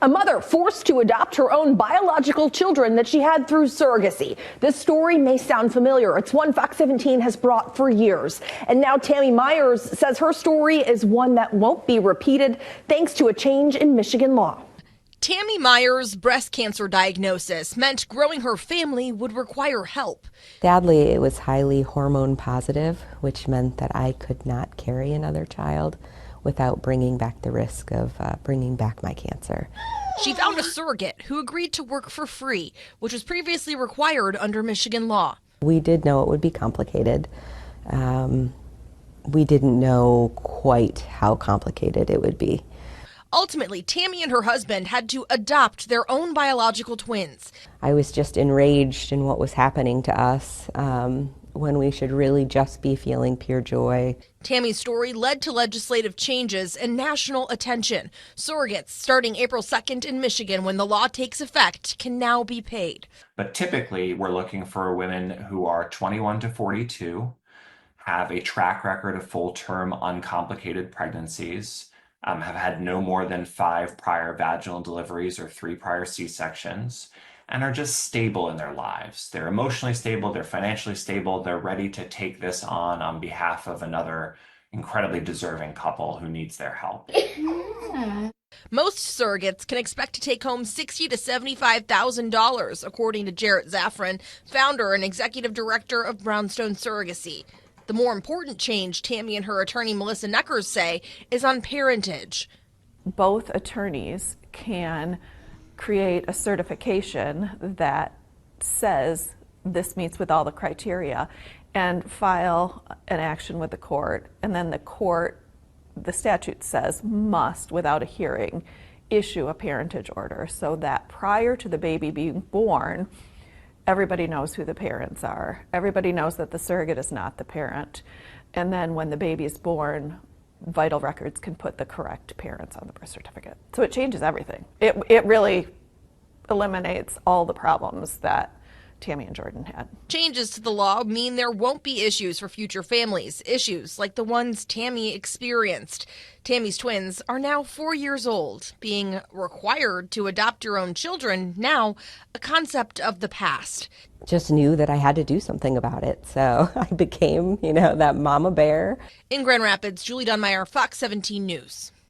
A mother forced to adopt her own biological children that she had through surrogacy. This story may sound familiar. It's one Fox 17 has brought for years. And now Tammy Myers says her story is one that won't be repeated thanks to a change in Michigan law. Tammy Myers' breast cancer diagnosis meant growing her family would require help. Sadly, it was highly hormone positive, which meant that I could not carry another child without bringing back the risk of bringing back my cancer. She found a surrogate who agreed to work for free, which was previously required under Michigan law. We did know it would be complicated. We didn't know quite how complicated it would be. Ultimately, Tammy and her husband had to adopt their own biological twins. I was just enraged in what was happening to us when we should really just be feeling pure joy. Tammy's story led to legislative changes and national attention. Surrogates, starting April 2nd in Michigan when the law takes effect, can now be paid. But typically, we're looking for women who are 21 to 42, have a track record of full-term uncomplicated pregnancies, have had no more than 5 prior vaginal deliveries or 3 prior C-sections, and are just stable in their lives. They're emotionally stable, they're financially stable, they're ready to take this on behalf of another incredibly deserving couple who needs their help. Most surrogates can expect to take home $60,000 to $75,000, according to Jarrett Zaffron, founder and executive director of Brownstone Surrogacy. The more important change, Tammy and her attorney Melissa Neckers say, is on parentage. Both attorneys can create a certification that says this meets with all the criteria and file an action with the court. And then the court, the statute says, must, without a hearing, issue a parentage order so that prior to the baby being born, everybody knows who the parents are. Everybody knows that the surrogate is not the parent. And then when the baby is born, vital records can put the correct parents on the birth certificate. So it changes everything. It really eliminates all the problems that Tammy and Jordan had. Changes to the law mean there won't be issues for future families, issues like the ones Tammy experienced. Tammy's twins are now 4 years old. Being required to adopt your own children, now a concept of the past. Just knew that I had to do something about it, so I became, that mama bear. In Grand Rapids, Julie Dunmeyer, Fox 17 News.